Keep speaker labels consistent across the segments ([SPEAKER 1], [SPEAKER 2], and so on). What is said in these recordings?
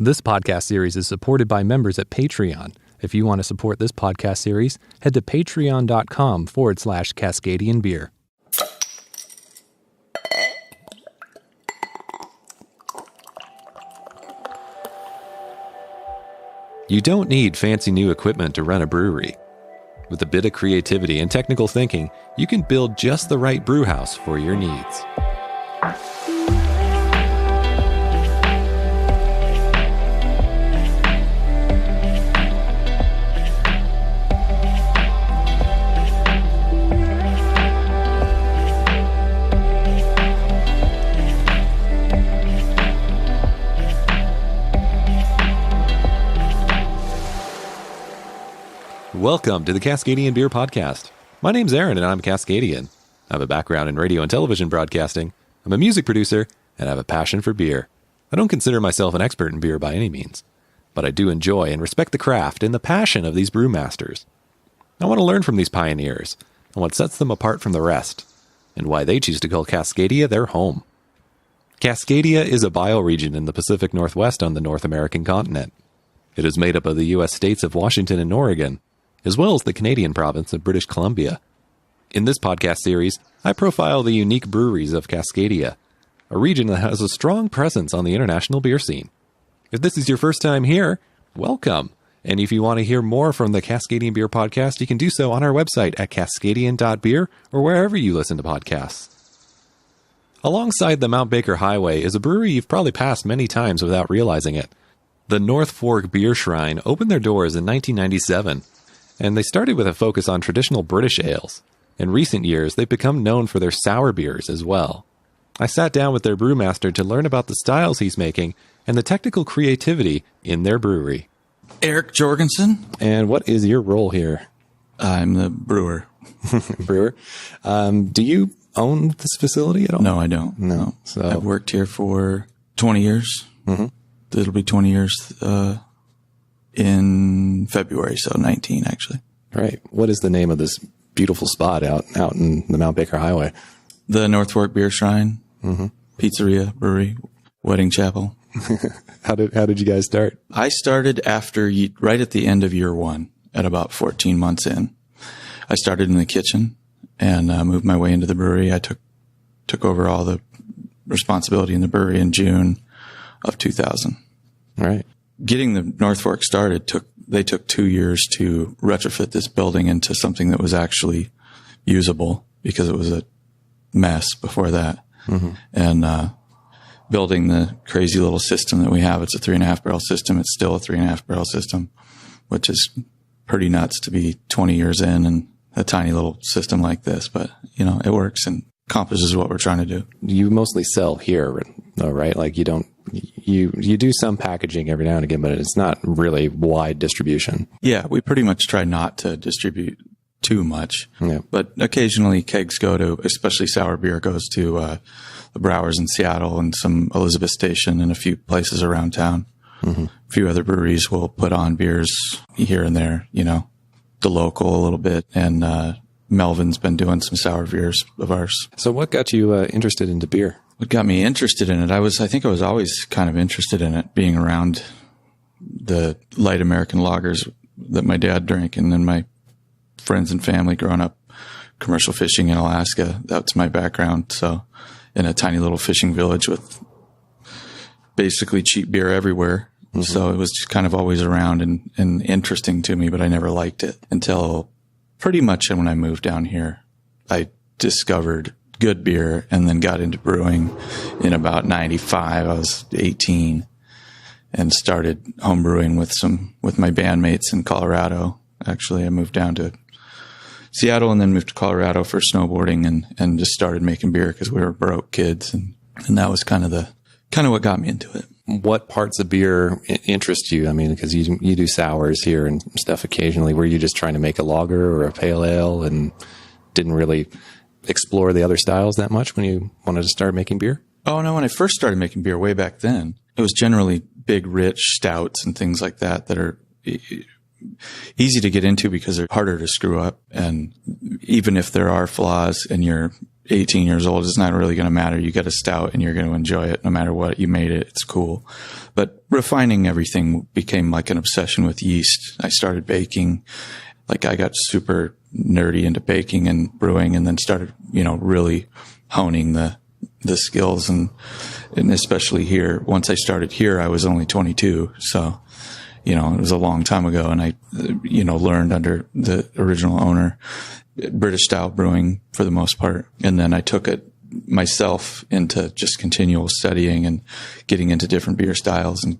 [SPEAKER 1] This podcast series is supported by members at Patreon. If you want to support this podcast series, head to patreon.com/Cascadian Beer. You don't need fancy new equipment to run a brewery. With a bit of creativity and technical thinking, you can build just the right brew house for your needs. Welcome to the Cascadian Beer Podcast. My name's Aaron and I'm Cascadian. I have a background in radio and television broadcasting. I'm a music producer and I have a passion for beer. I don't consider myself an expert in beer by any means, but I do enjoy and respect the craft and the passion of these brewmasters. I want to learn from these pioneers and what sets them apart from the rest, and why they choose to call Cascadia their home. Cascadia is a bioregion in the Pacific Northwest on the North American continent. It is made up of the U.S. states of Washington and Oregon, as well as the Canadian province of British Columbia. In this podcast series, I profile the unique breweries of Cascadia, a region that has a strong presence on the international beer scene. If this is your first time here, welcome. And if you want to hear more from the Cascadian Beer Podcast, you can do so on our website at cascadian.beer or wherever you listen to podcasts. Alongside the Mount Baker Highway is a brewery you've probably passed many times without realizing it. The North Fork Beer Shrine opened their doors in 1997. And they started with a focus on traditional British ales. In recent years, they've become known for their sour beers as well. I sat down with their brewmaster to learn about the styles he's making and the technical creativity in their brewery.
[SPEAKER 2] Eric Jorgensen.
[SPEAKER 1] And what is your role here?
[SPEAKER 2] I'm the brewer.
[SPEAKER 1] Brewer. Do you own this facility at all?
[SPEAKER 2] No, I don't.
[SPEAKER 1] No. So
[SPEAKER 2] I've worked here for 20 years. Mm-hmm. It'll be 20 years in February, so 19 actually.
[SPEAKER 1] Right. What is the name of this beautiful spot out in the Mount Baker Highway?
[SPEAKER 2] The North Fork Beer Shrine, Pizzeria, Brewery, Wedding Chapel.
[SPEAKER 1] How did you guys start?
[SPEAKER 2] I started right at the end of year one, at about 14 months in. I started in the kitchen and moved my way into the brewery. I took over all the responsibility in the brewery in June of 2000.
[SPEAKER 1] Right.
[SPEAKER 2] Getting the North Fork started took 2 years to retrofit this building into something that was actually usable, because it was a mess before that. Mm-hmm. And building the crazy little system that we have, it's a 3.5 barrel system. It's still a 3.5 barrel system, which is pretty nuts to be 20 years in and a tiny little system like this. But, it works and accomplishes what we're trying to do. You
[SPEAKER 1] mostly sell here, though, right? Like you don't. You do some packaging every now and again, but it's not really wide distribution.
[SPEAKER 2] Yeah, we pretty much try not to distribute too much.
[SPEAKER 1] Yeah.
[SPEAKER 2] But occasionally kegs go to, especially sour beer, goes to the Browers in Seattle and some Elizabeth Station and a few places around town. Mm-hmm. A few other breweries will put on beers here and there, the local a little bit. And Melvin's been doing some sour beers of ours.
[SPEAKER 1] So what got you interested into beer?
[SPEAKER 2] What got me interested in it? I think I was always kind of interested in it, being around the light American lagers that my dad drank, and then my friends and family growing up commercial fishing in Alaska. That's my background. So in a tiny little fishing village with basically cheap beer everywhere. Mm-hmm. So it was just kind of always around and interesting to me, but I never liked it until pretty much when I moved down here. I discovered good beer and then got into brewing in about 95. I was 18 and started home brewing with my bandmates in Colorado. Actually, I moved down to Seattle and then moved to Colorado for snowboarding and just started making beer because we were broke kids. And that was kind of what got me into it.
[SPEAKER 1] What parts of beer interest you? I mean, because you do sours here and stuff occasionally. Were you just trying to make a lager or a pale ale and didn't really explore the other styles that much when you wanted to start making beer?
[SPEAKER 2] Oh, no. When I first started making beer way back then, it was generally big, rich stouts and things like that are easy to get into because they're harder to screw up. And even if there are flaws and you're 18 years old, it's not really going to matter. You get a stout and you're going to enjoy it no matter what. You made it. It's cool. But refining everything became like an obsession with yeast. I started baking. Like I got super nerdy into baking and brewing, and then started, really honing the skills. And especially here, once I started here, I was only 22. So, it was a long time ago, and I, learned under the original owner, British style brewing for the most part. And then I took it myself into just continual studying and getting into different beer styles and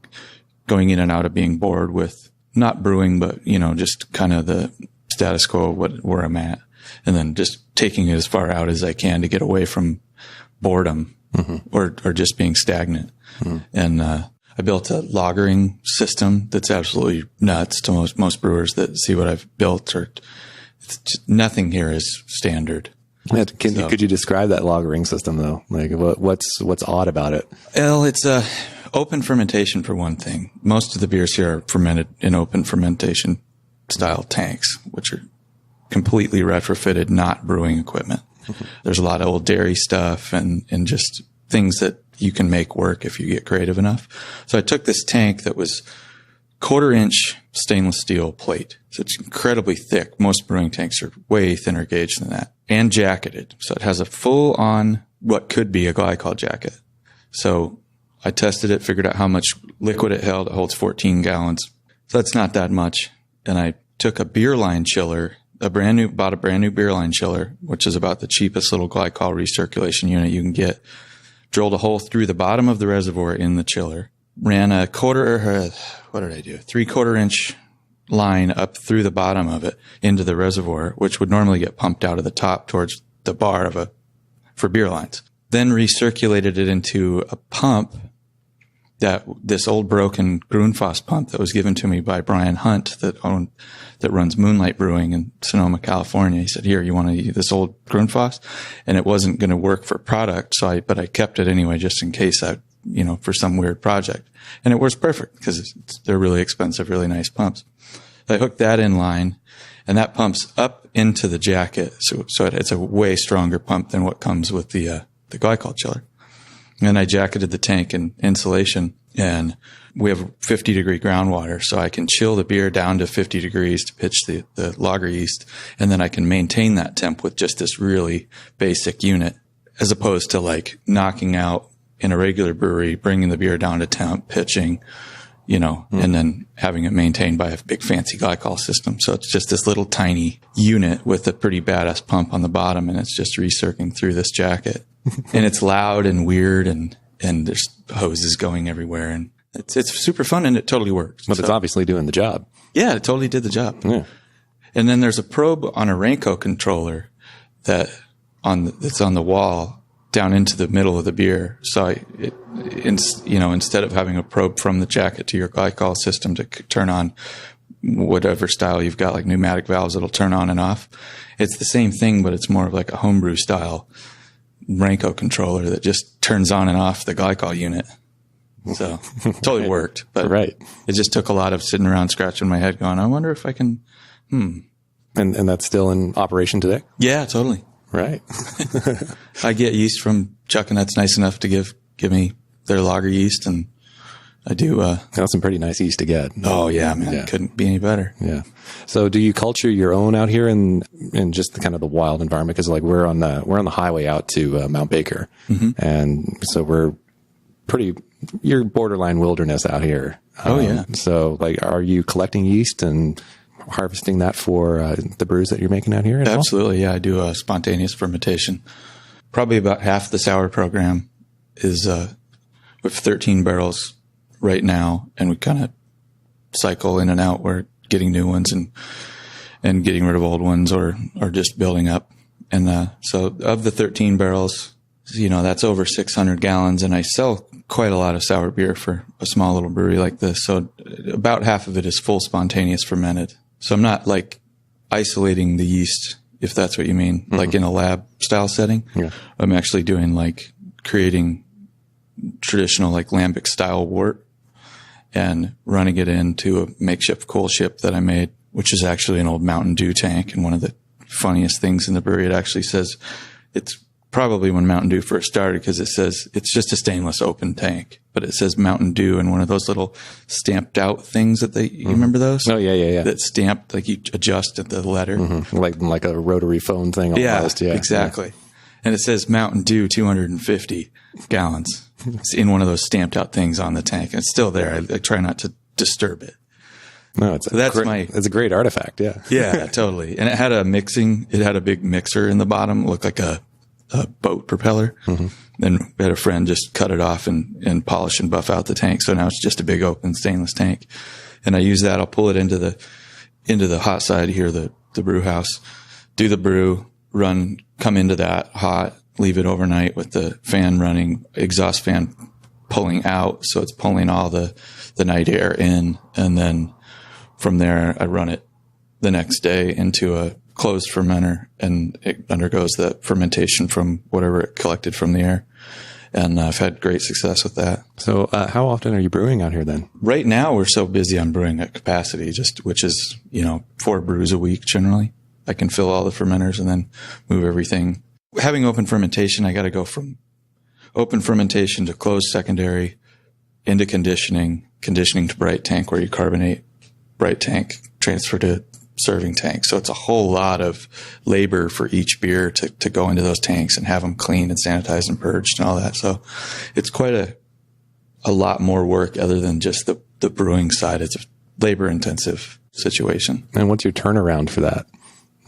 [SPEAKER 2] going in and out of being bored with not brewing, but, just kind of the status quo, where I'm at. And then just taking it as far out as I can to get away from boredom or just being stagnant. And, I built a lagering system that's absolutely nuts to most brewers that see what I've built, or nothing here is standard.
[SPEAKER 1] Yeah, could you describe that lagering system though? Like what's odd about it?
[SPEAKER 2] Well, it's open fermentation for one thing. Most of the beers here are fermented in open fermentation style tanks, which are completely retrofitted, not brewing equipment. There's a lot of old dairy stuff and just things that you can make work if you get creative enough. So I took this tank that was 1/4 inch stainless steel plate. So it's incredibly thick. Most brewing tanks are way thinner gauge than that, and jacketed. So it has a full on what could be a glycol jacket. So I tested it, figured out how much liquid it held. It holds 14 gallons. So that's not that much. And I took a beer line chiller, bought a brand new beer line chiller, which is about the cheapest little glycol recirculation unit you can get. Drilled a hole through the bottom of the reservoir in the chiller, ran a 3/4 inch line up through the bottom of it into the reservoir, which would normally get pumped out of the top towards the bar for beer lines. Then recirculated it into a pump, this old broken Grundfos pump that was given to me by Brian Hunt that runs Moonlight Brewing in Sonoma, California. He said, "Here, you want to use this old Grundfos?" And it wasn't going to work for product. But I kept it anyway, just in case for some weird project. And it works perfect because they're really expensive, really nice pumps. I hooked that in line, and that pumps up into the jacket. So it's a way stronger pump than what comes with the glycol chiller. And I jacketed the tank in insulation, and we have 50-degree groundwater, so I can chill the beer down to 50 degrees to pitch the lager yeast, and then I can maintain that temp with just this really basic unit, as opposed to like knocking out in a regular brewery, bringing the beer down to temp, pitching, and then having it maintained by a big fancy glycol system. So it's just this little tiny unit with a pretty badass pump on the bottom, and it's just recirculating through this jacket. And it's loud and weird, and there's hoses going everywhere, and it's super fun, and it totally works.
[SPEAKER 1] But it's obviously doing the job.
[SPEAKER 2] Yeah, it totally did the job.
[SPEAKER 1] Yeah.
[SPEAKER 2] And then there's a probe on a Renko controller that's on the wall down into the middle of the beer. So instead of having a probe from the jacket to your glycol system to turn on whatever style you've got, like pneumatic valves that'll turn on and off, it's the same thing, but it's more of like a homebrew style Renko controller that just turns on and off the glycol unit. So totally worked, but
[SPEAKER 1] right.
[SPEAKER 2] It just took a lot of sitting around scratching my head going, I wonder if I can,
[SPEAKER 1] And that's still in operation today?
[SPEAKER 2] Yeah, totally.
[SPEAKER 1] Right.
[SPEAKER 2] I get yeast from Chuck, and that's nice enough to give me their lager yeast, and I do.
[SPEAKER 1] That's some pretty nice yeast to get.
[SPEAKER 2] Oh yeah, man. Yeah. Couldn't be any better.
[SPEAKER 1] Yeah. So do you culture your own out here in just the kind of the wild environment? Cause like we're on the highway out to Mount Baker. And so you're borderline wilderness out here.
[SPEAKER 2] Oh yeah.
[SPEAKER 1] So like, are you collecting yeast and harvesting that for the brews that you're making out here?
[SPEAKER 2] Absolutely. Yeah. I do a spontaneous fermentation. Probably about half the sour program is, with 13 barrels right now, and we kind of cycle in and out. We're getting new ones and getting rid of old ones or just building up. And, so of the 13 barrels, that's over 600 gallons, and I sell quite a lot of sour beer for a small little brewery like this. So about half of it is full spontaneous fermented. So I'm not like isolating the yeast, if that's what you mean, like in a lab style setting.
[SPEAKER 1] Yeah.
[SPEAKER 2] I'm actually doing like creating traditional like lambic style wort and running it into a makeshift cool ship that I made, which is actually an old Mountain Dew tank. And one of the funniest things in the brewery, it actually says it's probably when Mountain Dew first started, because it says it's just a stainless open tank, but it says Mountain Dew in one of those little stamped out things that you remember those?
[SPEAKER 1] Oh yeah.
[SPEAKER 2] That stamped, like you adjusted the letter.
[SPEAKER 1] Like a rotary phone thing almost. Yeah,
[SPEAKER 2] exactly. And it says Mountain Dew 250 gallons. It's in one of those stamped out things on the tank. And it's still there. I try not to disturb it.
[SPEAKER 1] No, it's a great artifact. Yeah.
[SPEAKER 2] Yeah, totally. And it had a big mixer in the bottom, looked like a boat propeller. Then we had a friend just cut it off and polish and buff out the tank. So now it's just a big open stainless tank. And I use that. I'll pull it into the hot side here, the brew house, do the brew, come into that hot, leave it overnight with the fan running, exhaust fan pulling out. So it's pulling all the night air in. And then from there, I run it the next day into a closed fermenter, and it undergoes the fermentation from whatever it collected from the air. And I've had great success with that.
[SPEAKER 1] So how often are you brewing out here then?
[SPEAKER 2] Right now, we're so busy I'm brewing at capacity, which is, 4 brews a week generally. I can fill all the fermenters and then move everything. Having open fermentation, I got to go from open fermentation to closed secondary into conditioning to bright tank, where you carbonate, bright tank, transfer to serving tank. So it's a whole lot of labor for each beer to go into those tanks and have them cleaned and sanitized and purged and all that. So it's quite a lot more work other than just the brewing side. It's a labor intensive situation.
[SPEAKER 1] And what's your turnaround for that?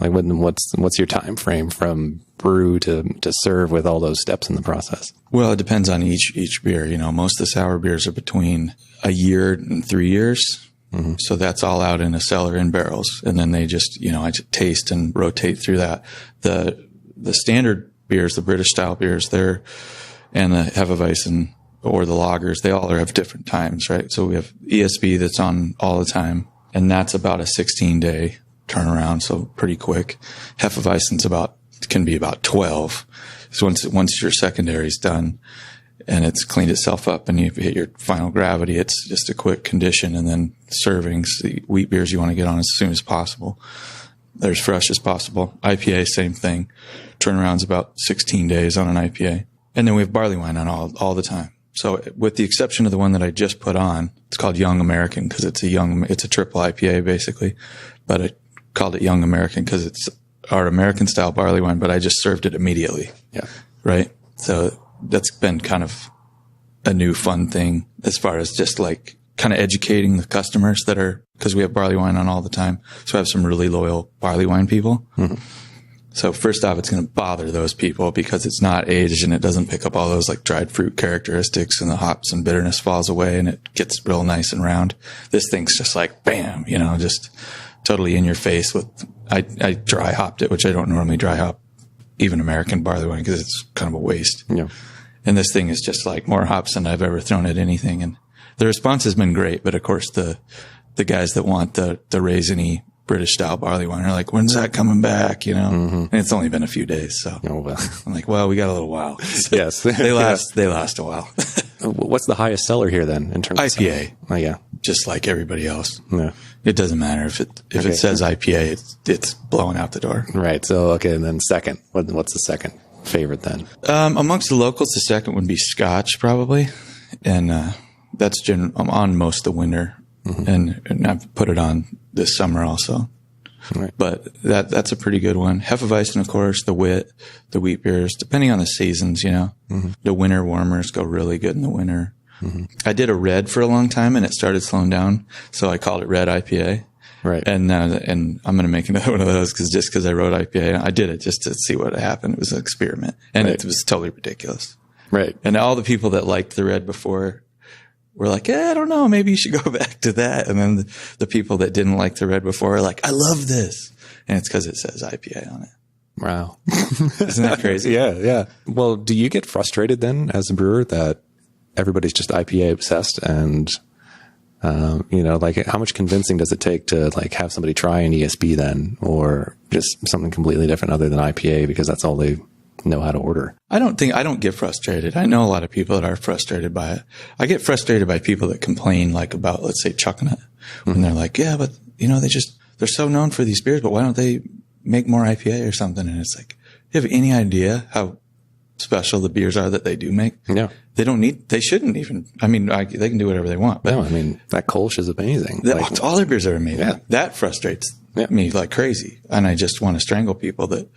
[SPEAKER 1] Like what's your time frame from brew to serve with all those steps in the process?
[SPEAKER 2] Well, it depends on each beer. Most of the sour beers are between a year and 3 years. So that's all out in a cellar in barrels. And then they just, I just taste and rotate through that. The standard beers, the British style beers, and the Hefeweizen or the lagers, they all have different times, right? So we have ESB that's on all the time, and that's about a 16-day turnaround. So pretty quick. Hefeweizen's can be about 12. So once your secondary's done and it's cleaned itself up and you hit your final gravity, it's just a quick condition, and then servings. The wheat beers you want to get on as soon as possible. They're as fresh as possible. IPA, same thing. Turnaround's about 16 days on an IPA. And then we have barley wine on all the time. So with the exception of the one that I just put on, it's called Young American because it's a triple IPA basically, but I called it Young American because it's our American style barley wine, but I just served it immediately.
[SPEAKER 1] Yeah.
[SPEAKER 2] Right. So that's been kind of a new fun thing as far as just like kind of educating the customers because we have barley wine on all the time. So I have some really loyal barley wine people. So first off, it's going to bother those people because it's not aged and it doesn't pick up all those like dried fruit characteristics, and the hops and bitterness falls away and it gets real nice and round. This thing's just like, bam, just totally in your face with, I dry hopped it, which I don't normally dry hop even American barley wine because it's kind of a waste.
[SPEAKER 1] Yeah.
[SPEAKER 2] And this thing is just like more hops than I've ever thrown at anything. And the response has been great. But of course, the guys that want the raisiny British style barley wine are like, when's that coming back? And it's only been a few days. So I'm like, well, we got a little while. So
[SPEAKER 1] yes.
[SPEAKER 2] They last a while.
[SPEAKER 1] What's the highest seller here then in terms of
[SPEAKER 2] IPA?
[SPEAKER 1] Oh yeah.
[SPEAKER 2] Just like everybody else.
[SPEAKER 1] Yeah.
[SPEAKER 2] It doesn't matter if it says IPA, it's blowing out the door.
[SPEAKER 1] Right. So, okay. And then second, what's the second favorite then?
[SPEAKER 2] Amongst the locals, the second would be Scotch probably. And, that's I'm on most of the winter and I've put it on this summer also. Right. But that's a pretty good one. Hefeweizen, of course, the wit, the wheat beers, depending on the seasons, the winter warmers go really good in the winter. I did a red for a long time and it started slowing down. So I called it red IPA.
[SPEAKER 1] Right.
[SPEAKER 2] And I'm going to make another one of those because I wrote IPA. I did it just to see what happened. It was an experiment and it was totally ridiculous.
[SPEAKER 1] Right.
[SPEAKER 2] And all the people that liked the red before were like, I don't know, maybe you should go back to that. And then the people that didn't like the red before are like, I love this. And it's because it says IPA on it.
[SPEAKER 1] Wow.
[SPEAKER 2] Isn't that crazy?
[SPEAKER 1] Yeah. Well, do you get frustrated then as a brewer that everybody's just IPA obsessed and, like how much convincing does it take to like have somebody try an ESB then, or just something completely different other than IPA because that's all they know how to order?
[SPEAKER 2] I don't get frustrated. I know a lot of people that are frustrated by it. I get frustrated by people that complain like about, let's say, chucking it when they're like, yeah, but they're so known for these beers, but why don't they make more IPA or something? And it's like, do you have any idea how special the beers are that they do make.
[SPEAKER 1] Yeah.
[SPEAKER 2] They shouldn't even, I mean, they can do whatever they want. But
[SPEAKER 1] No, I mean, that Kolsch is amazing.
[SPEAKER 2] all their beers are amazing.
[SPEAKER 1] Yeah.
[SPEAKER 2] That frustrates me like crazy. And I just want to strangle people that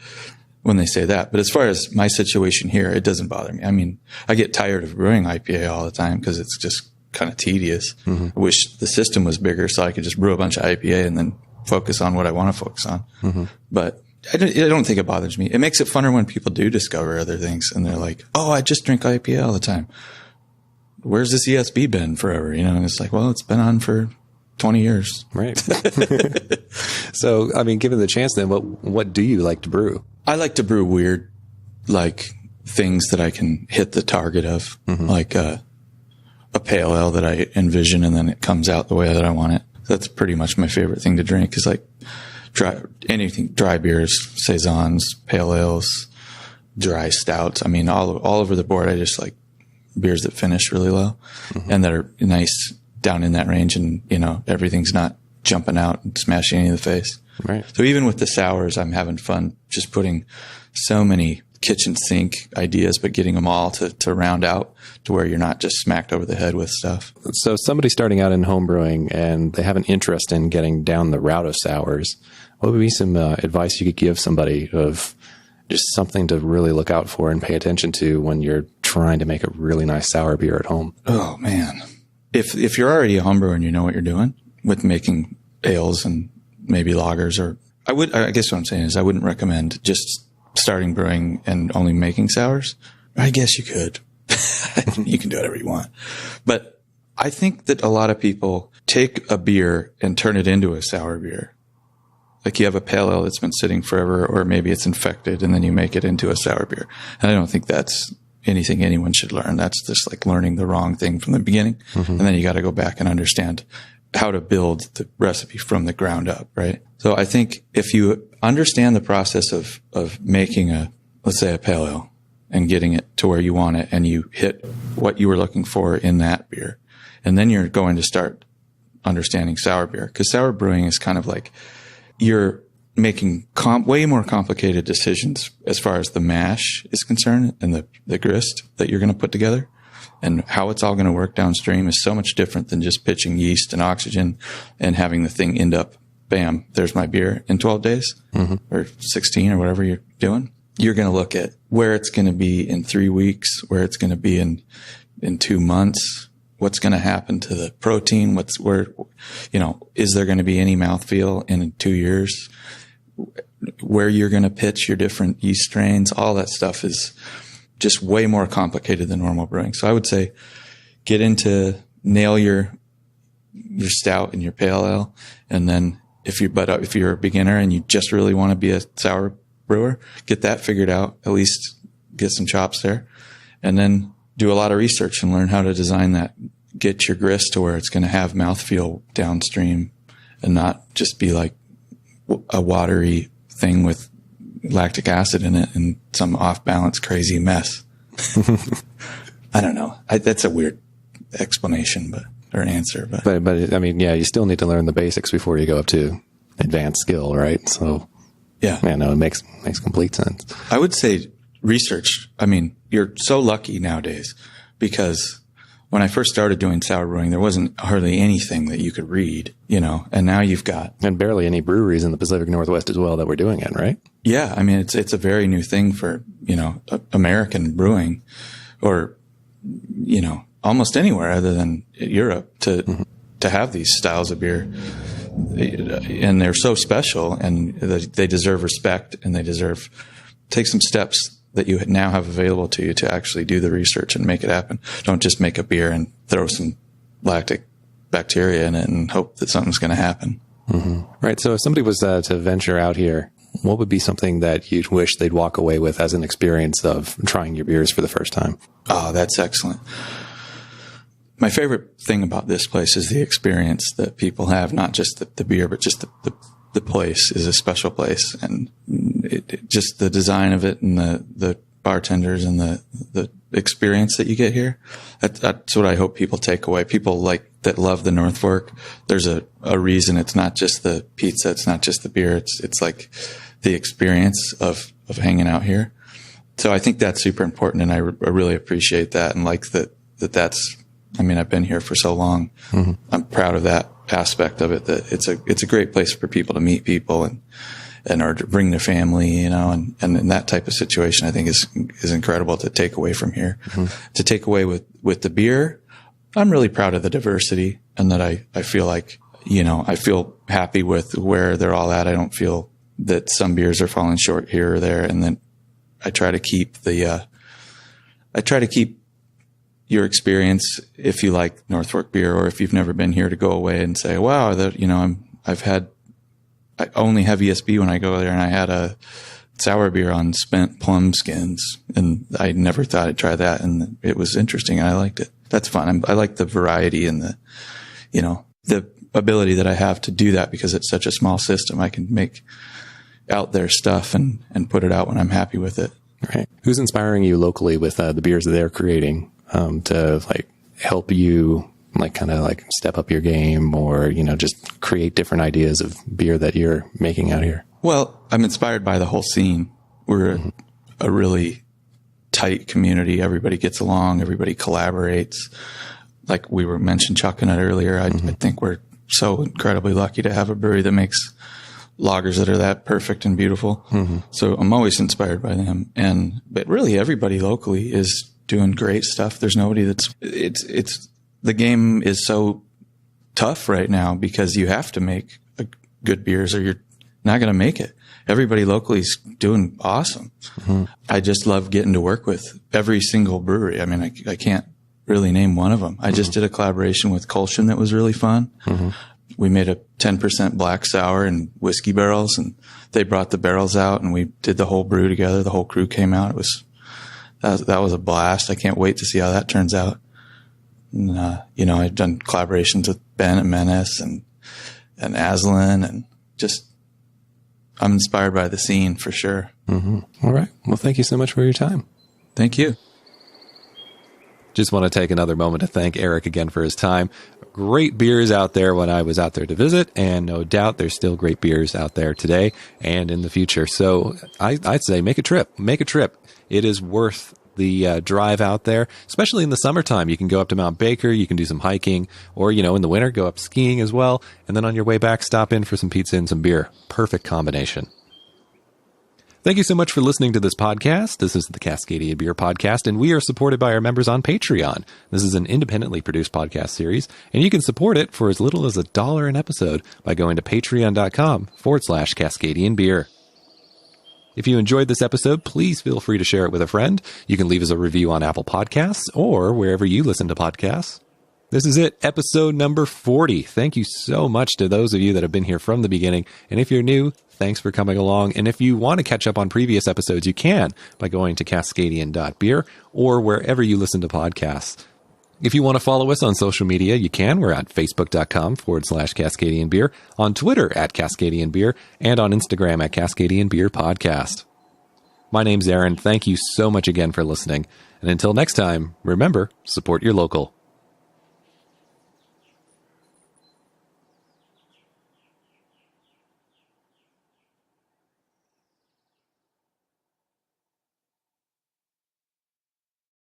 [SPEAKER 2] when they say that. But as far as my situation here, it doesn't bother me. I mean, I get tired of brewing IPA all the time because it's just kind of tedious. I wish the system was bigger so I could just brew a bunch of IPA and then focus on what I want to focus on. But I don't think it bothers me. It makes it funner when people do discover other things and they're like, oh, I just drink IPA all the time. Where's this ESB been forever? You know, and it's like, well, it's been on for 20 years.
[SPEAKER 1] Right. So, I mean, given the chance then, what do you like to brew?
[SPEAKER 2] I like to brew weird, like things that I can hit the target of, like a pale ale that I envision and then it comes out the way that I want it. That's pretty much my favorite thing to drink is like dry beers, saisons, pale ales, dry stouts. I mean, all over the board. I just like beers that finish really low and that are nice down in that range. And, you know, everything's not jumping out and smashing any in the face.
[SPEAKER 1] Right.
[SPEAKER 2] So even with the sours, I'm having fun just putting so many kitchen sink ideas, but getting them all to round out to where you're not just smacked over the head with stuff.
[SPEAKER 1] So somebody starting out in home brewing and they have an interest in getting down the route of sours, what would be some advice you could give somebody of just something to really look out for and pay attention to when you're trying to make a really nice sour beer at home?
[SPEAKER 2] Oh man. If you're already a home brewer and you know what you're doing with making ales and maybe lagers, or I guess what I'm saying is I wouldn't recommend just starting brewing and only making sours. I guess you could. You can do whatever you want. But I think that a lot of people take a beer and turn it into a sour beer. Like you have a pale ale that's been sitting forever, or maybe it's infected and then you make it into a sour beer. And I don't think that's anything anyone should learn. That's just like learning the wrong thing from the beginning. And then you got to go back and understand how to build the recipe from the ground up, right? So I think if you understand the process of making let's say a pale ale and getting it to where you want it and you hit what you were looking for in that beer, and then you're going to start understanding sour beer, because sour brewing is kind of like you're making way more complicated decisions as far as the mash is concerned and the grist that you're going to put together. And how it's all going to work downstream is so much different than just pitching yeast and oxygen and having the thing end up, bam, there's my beer in 12 days or 16 or whatever you're doing. You're going to look at where it's going to be in 3 weeks, where it's going to be in 2 months, what's going to happen to the protein, is there going to be any mouthfeel in 2 years, where you're going to pitch your different yeast strains. All that stuff is just way more complicated than normal brewing. So I would say nail your stout and your pale ale. And then if you're a beginner and you just really want to be a sour brewer, get that figured out, at least get some chops there, and then do a lot of research and learn how to design that. Get your grist to where it's going to have mouthfeel downstream and not just be like a watery thing with lactic acid in it and some off balance crazy mess. I don't know. That's a weird explanation, or answer. But
[SPEAKER 1] I mean, yeah, you still need to learn the basics before you go up to advanced skill, right? So yeah, no, it makes complete sense.
[SPEAKER 2] I would say research. I mean, you're so lucky nowadays because when I first started doing sour brewing, there wasn't hardly anything that you could read, and now you've got.
[SPEAKER 1] And barely any breweries in the Pacific Northwest as well that were doing it, right?
[SPEAKER 2] Yeah. I mean, it's a very new thing for, American brewing or, almost anywhere other than Europe to have these styles of beer. And they're so special and they deserve respect and they take some steps that you now have available to you to actually do the research and make it happen. Don't just make a beer and throw some lactic bacteria in it and hope that something's going to happen.
[SPEAKER 1] Right. So if somebody was to venture out here, what would be something that you'd wish they'd walk away with as an experience of trying your beers for the first time?
[SPEAKER 2] Oh, that's excellent. My favorite thing about this place is the experience that people have, not just the beer, but just the place is a special place, and just the design of it and the bartenders and the experience that you get here. That's what I hope people take away. People that love the North Fork. There's a reason it's not just the pizza. It's not just the beer. It's like the experience of hanging out here. So I think that's super important, and I really appreciate that, and like that's. I mean, I've been here for so long. Mm-hmm. I'm proud of that aspect of it. That it's a great place for people to meet people and or to bring their family, you know, and in that type of situation, I think is incredible to take away from here. Mm-hmm. To take away with the beer, I'm really proud of the diversity, and that I feel like, you know, I feel happy with where they're all at. I don't feel that some beers are falling short here or there, and then I try to keep your experience, if you like North Fork beer, or if you've never been here, to go away and say, wow, that, you know, I only have ESB when I go there, and I had a sour beer on spent plum skins, and I never thought I'd try that, and it was interesting, and I liked it. That's fun. I like the variety and the, you know, the ability that I have to do that, because it's such a small system. I can make out there stuff and put it out when I'm happy with it.
[SPEAKER 1] Right. Who's inspiring you locally with the beers that they're creating to like help you like kind of like step up your game, or, you know, just create different ideas of beer that you're making out here?
[SPEAKER 2] Well, I'm inspired by the whole scene. We're a really tight community. Everybody gets along. Everybody collaborates. Like we were mentioned Chuck and it earlier. I think we're so incredibly lucky to have a brewery that makes lagers that are that perfect and beautiful. Mm-hmm. So I'm always inspired by them. But really everybody locally is doing great stuff. There's nobody it's the game is so tough right now, because you have to make good beers or you're not going to make it. Everybody locally is doing awesome. Mm-hmm. I just love getting to work with every single brewery. I mean, I can't really name one of them. I just did a collaboration with Kolshin that was really fun. Mm-hmm. We made a 10% black sour in whiskey barrels, and they brought the barrels out, and we did the whole brew together. The whole crew came out. That was a blast. I can't wait to see how that turns out. And, you know, I've done collaborations with Ben and Menace and Aslan, and just, I'm inspired by the scene for sure.
[SPEAKER 1] Mm-hmm. All right. Well, thank you so much for your time.
[SPEAKER 2] Thank you.
[SPEAKER 1] Just want to take another moment to thank Eric again for his time. Great beers out there when I was out there to visit, and no doubt there's still great beers out there today and in the future. So I'd say make a trip. It is worth the drive out there, especially in the summertime. You can go up to Mount Baker, you can do some hiking, or, you know, in the winter, go up skiing as well. And then on your way back, stop in for some pizza and some beer. Perfect combination. Thank you so much for listening to this podcast. This is the Cascadian Beer Podcast, and we are supported by our members on Patreon. This is an independently produced podcast series, and you can support it for as little as $1 an episode by going to patreon.com/Cascadian Beer. If you enjoyed this episode, please feel free to share it with a friend. You can leave us a review on Apple Podcasts or wherever you listen to podcasts. This is it, episode number 40. Thank you so much to those of you that have been here from the beginning. And if you're new, thanks for coming along. And if you want to catch up on previous episodes, you can by going to Cascadian.beer or wherever you listen to podcasts. If you want to follow us on social media, you can. We're at facebook.com/Cascadian Beer, on Twitter at Cascadian Beer, and on Instagram at Cascadian Beer Podcast. My name's Aaron. Thank you so much again for listening. And until next time, remember, support your local.